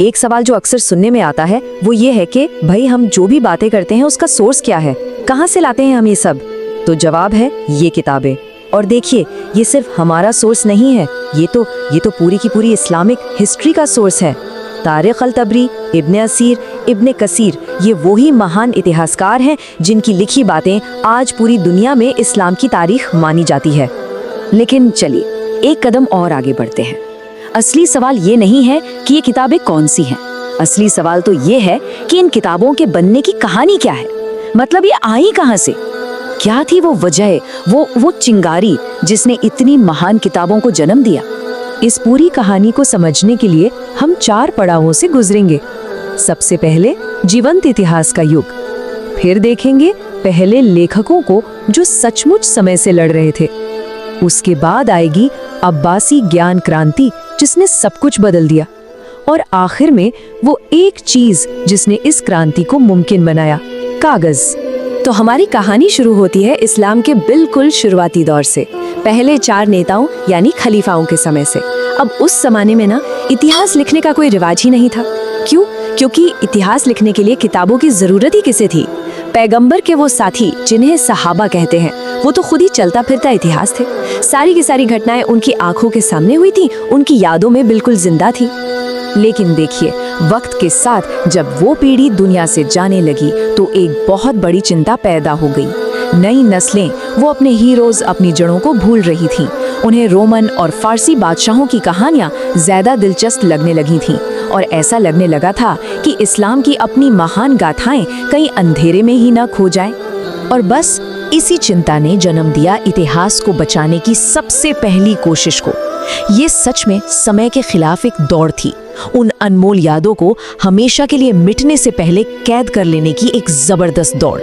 एक सवाल जो अक्सर सुनने में आता है वो ये है कि भाई हम जो भी बातें करते हैं उसका सोर्स क्या है, कहाँ से लाते हैं हम ये सब। तो जवाब है ये किताबें। और देखिए ये सिर्फ हमारा सोर्स नहीं है, ये तो पूरी की पूरी इस्लामिक हिस्ट्री का सोर्स है। तारिख अल तबरी, इब्ने असीर, इब्ने कसीर, ये वही महान इतिहासकार हैं जिनकी लिखी बातें आज पूरी दुनिया में इस्लाम की तारीख मानी जाती है। लेकिन चलिए एक कदम और आगे बढ़ते हैं। असली सवाल ये नहीं है कि ये किताबें कौन सी हैं, असली सवाल तो ये है कि इन किताबों के बनने की कहानी क्या है। मतलब ये आई कहाँ से, क्या थी वो वजह, वो चिंगारी जिसने इतनी महान किताबों को जन्म दिया। इस पूरी कहानी को समझने के लिए हम 4 पड़ावों से गुजरेंगे। सबसे पहले जीवंत इतिहास का युग, फिर देखेंगे पहले लेखकों को जो सचमुच समय से लड़ रहे थे। उसके बाद आएगी अब्बासी ज्ञान क्रांति जिसने सब कुछ बदल दिया, और आखिर में वो एक चीज जिसने इस क्रांति को मुमकिन बनाया, कागज। तो हमारी कहानी शुरू होती है इस्लाम के बिल्कुल शुरुआती दौर से, पहले 4 नेताओं यानी खलीफाओं के समय से। अब उस जमाने में ना इतिहास लिखने का कोई रिवाज ही नहीं था। क्यों? क्योंकि इतिहास लिखने के लिए किताबों की जरूरत ही किसे थी? पैगंबर के वो साथी जिन्हें सहाबा कहते हैं, वो तो खुद ही चलता फिरता इतिहास थे। सारी की सारी घटनाएं उनकी आंखों के सामने हुई थी, उनकी यादों में बिल्कुल जिंदा थी। लेकिन देखिए वक्त के साथ जब वो पीढ़ी दुनिया से जाने लगी तो एक बहुत बड़ी चिंता पैदा हो गई। नई नस्लें वो अपने हीरोज, अपनी जड़ों को भूल रही थीं। उन्हें रोमन और फारसी बादशाहों की कहानियां ज्यादा दिलचस्प लगने लगी थीं, और ऐसा लगने लगा था कि इस्लाम की अपनी महान गाथाएं कहीं अंधेरे में ही न खो जाएं। और बस इसी चिंता ने जन्म दिया इतिहास को बचाने की सबसे पहली कोशिश को। ये सच में समय के खिलाफ एक दौड़ थी, उन अनमोल यादों को हमेशा के लिए मिटने से पहले कैद कर लेने की एक जबरदस्त दौड़।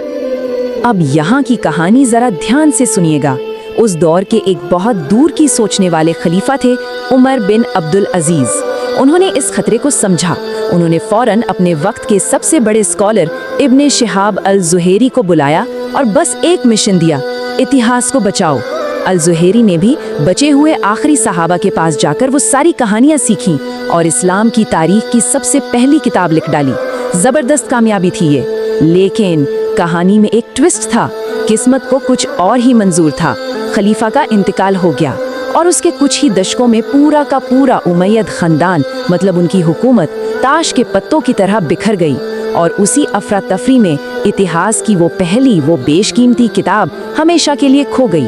अब यहाँ की कहानी जरा ध्यान से सुनिएगा। उस दौर के एक बहुत दूर की सोचने वाले खलीफा थे उमर बिन अब्दुल अजीज। उन्होंने इस खतरे को समझा। उन्होंने फौरन अपने वक्त के सबसे बड़े स्कॉलर इब्ने शिहाब अल ज़ुहैरी को बुलाया और बस एक मिशन दिया, इतिहास को बचाओ। अल ज़ुहैरी ने भी बचे हुए आखिरी सहाबा के पास जाकर वो सारी कहानियां सीखीं और इस्लाम की तारीख की सबसे पहली किताब लिख डाली। जबरदस्त कामयाबी थी ये, लेकिन कहानी में एक ट्विस्ट था। किस्मत को कुछ और ही मंजूर था। खलीफा का इंतकाल हो गया और उसके कुछ ही दशकों में पूरा का पूरा उमैयद खानदान, मतलब उनकी हुकूमत, ताश के पत्तों की तरह बिखर गई। और उसी अफरा तफरी में इतिहास की वो पहली, वो बेशकीमती किताब हमेशा के लिए खो गई।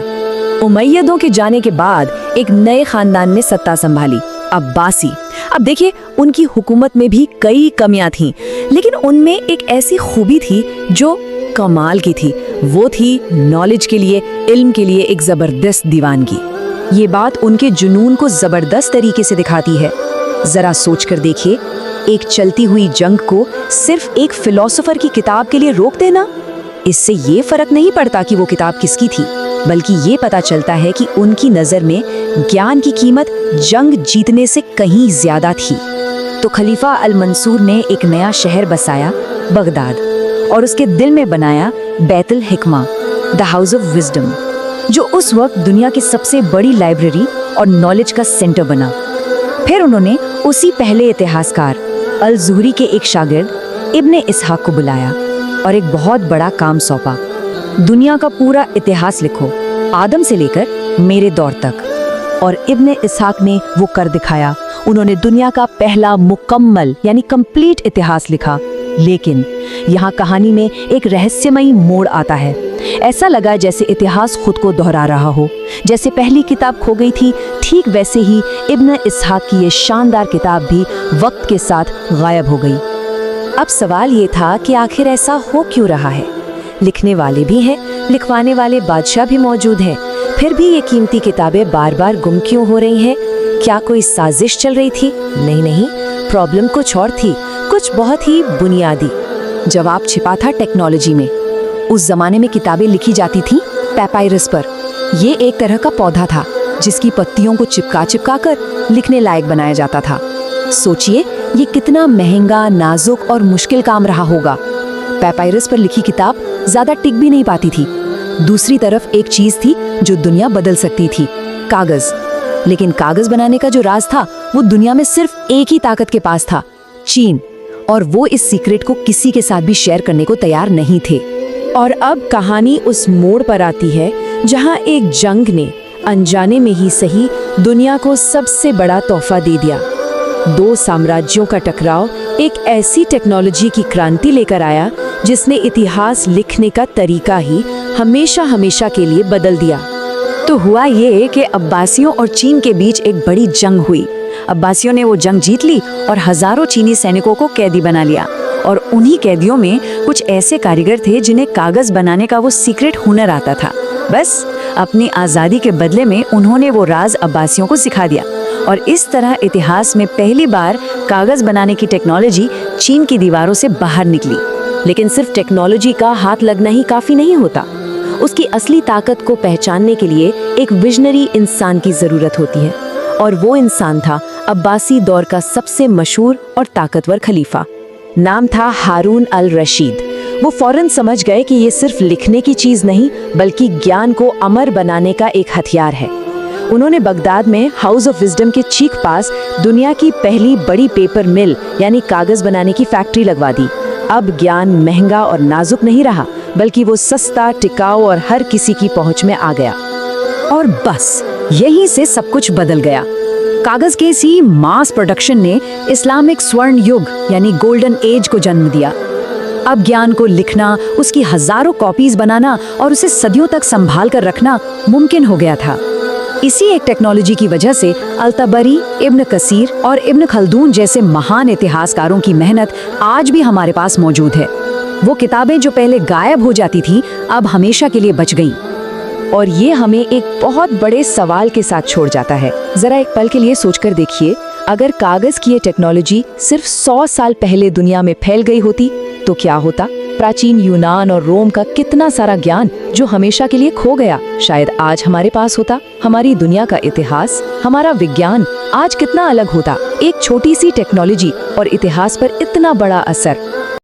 उमैयदों के जाने के बाद एक नए खानदान ने सत्ता संभाली, अब्बासी। अब देखिए उनकी हुकूमत में भी कई कमियां थीं, लेकिन उनमें एक ऐसी खूबी थी जो कमाल की थी। वो थी नॉलेज के लिए, इल्म के लिए एक जबरदस्त दीवानगी। ये बात उनके जुनून को जबरदस्त तरीके से दिखाती है। जरा सोचकर देखिए, एक चलती हुई जंग को सिर्फ एक फिलोसोफर की किताब के लिए रोक देना, इससे ये फर्क नहीं पड़ता कि वो किताब किसकी थी, बल्कि ये पता चलता है कि उनकी नजर में ज्ञान की कीमत जंग जीतने से कहीं ज्यादा थी। तो खलीफा अल मंसूर ने एक नया शहर बसाया, बगदाद, और उसके दिल में बनाया बैतुल हिकमा, द हाउस ऑफ विजडम, जो उस वक्त दुनिया की सबसे बड़ी लाइब्रेरी और नॉलेज का सेंटर बना। फिर उन्होंने उसी पहले इतिहासकार अल ज़ुहरी के एक शागिर्द इब्ने इसहाक को बुलाया और एक बहुत बड़ा काम सौंपा। दुनिया का पूरा इतिहास लिखो, आदम से लेकर मेरे दौर तक। और इब्ने इसहाक ने वो कर दिखाया। उन्होंने दुनिया का पहला मुकम्मल यानी कंप्लीट इतिहास लिखा। लेकिन यहाँ कहानी में एक रहस्यमयी मोड़ आता है। ऐसा लगा जैसे इतिहास खुद को दोहरा रहा हो। जैसे पहली किताब खो गई थी, ठीक वैसे ही इब्ने इसहाक की ये शानदार किताब भी वक्त के साथ गायब हो गई। अब सवाल ये था कि आखिर ऐसा हो क्यों रहा है? लिखने वाले भी हैं, लिखवाने वाले बादशाह भी मौजूद हैं, फिर भी ये कीमती किताबें बार बार गुम क्यों हो रही हैं? क्या कोई साजिश चल रही थी? नहीं, प्रॉब्लम कुछ और थी, कुछ बहुत ही बुनियादी। जवाब छिपा था टेक्नोलॉजी में। उस जमाने में किताबें लिखी जाती थीं पैपायरस पर। ये एक तरह का पौधा था जिसकी पत्तियों को चिपका कर लिखने लायक बनाया जाता था। सोचिए ये कितना महंगा, नाजुक और मुश्किल काम रहा होगा। पैपायरस पर लिखी किताब ज्यादा टिक भी नहीं पाती थी। दूसरी तरफ एक चीज थी जो दुनिया बदल सकती थी, कागज। लेकिन कागज बनाने का जो राज था वो दुनिया में सिर्फ एक ही ताकत के पास था, चीन, और वो इस सीक्रेट को किसी के साथ भी शेयर करने को तैयार नहीं थे। और अब कहानी उस मोड़ पर आती है जहां एक जंग ने अनजाने में ही सही दुनिया को सबसे बड़ा तोहफा दे दिया। दो साम्राज्यों का टकराव एक ऐसी टेक्नोलॉजी की क्रांति लेकर आया जिसने इतिहास लिखने का तरीका ही हमेशा हमेशा के लिए बदल दिया। तो हुआ ये कि अब्बासियों और चीन के बीच एक बड़ी जंग हुई। अब्बासियों ने वो जंग जीत ली और हजारों चीनी सैनिकों को कैदी बना लिया। और उन्हीं कैदियों में कुछ ऐसे कारीगर थे जिन्हें कागज बनाने का वो सीक्रेट हुनर आता था। बस अपनी आज़ादी के बदले में उन्होंने वो राज अब्बासियों को सिखा दिया। और इस तरह इतिहास में पहली बार कागज बनाने की टेक्नोलॉजी चीन की दीवारों से बाहर निकली। लेकिन सिर्फ टेक्नोलॉजी का हाथ लगना ही काफी नहीं होता। उसकी असली ताकत को पहचानने के लिए एक विजनरी इंसान की जरूरत होती है। और वो इंसान था अब्बासी दौर का सबसे मशहूर और ताकतवर खलीफा। नाम था हारून अल रशीद। वो फौरन समझ गए कि ये सिर्फ लिखने की चीज नहीं बल्कि ज्ञान को अमर बनाने का एक हथियार है। उन्होंने बगदाद में हाउस ऑफ विजडम के ठीक पास दुनिया की पहली बड़ी पेपर मिल यानी कागज बनाने की फैक्ट्री लगवा दी। अब ज्ञान महंगा और नाजुक नहीं रहा बल्कि वो सस्ता, टिकाऊ और हर किसी की पहुंच में आ गया। और बस यहीं से सब कुछ बदल गया। कागज के इसी मास प्रोडक्शन ने इस्लामिक स्वर्ण युग यानी गोल्डन एज को जन्म दिया। अब ज्ञान को लिखना, उसकी हजारों कॉपीज बनाना और उसे सदियों तक संभाल कर रखना मुमकिन हो गया था। इसी एक टेक्नोलॉजी की वजह से अल-तबरी, इब्न कसीर और इब्न खल्दून जैसे महान इतिहासकारों की मेहनत आज भी हमारे पास मौजूद है। वो किताबें जो पहले गायब हो जाती थी अब हमेशा के लिए बच गईं। और ये हमें एक बहुत बड़े सवाल के साथ छोड़ जाता है। जरा एक पल के लिए सोचकर देखिए, अगर कागज की ये टेक्नोलॉजी सिर्फ 100 साल पहले दुनिया में फैल गई होती तो क्या होता? प्राचीन यूनान और रोम का कितना सारा ज्ञान जो हमेशा के लिए खो गया शायद आज हमारे पास होता। हमारी दुनिया का इतिहास, हमारा विज्ञान आज कितना अलग होता। एक छोटी सी टेक्नोलॉजी और इतिहास पर इतना बड़ा असर।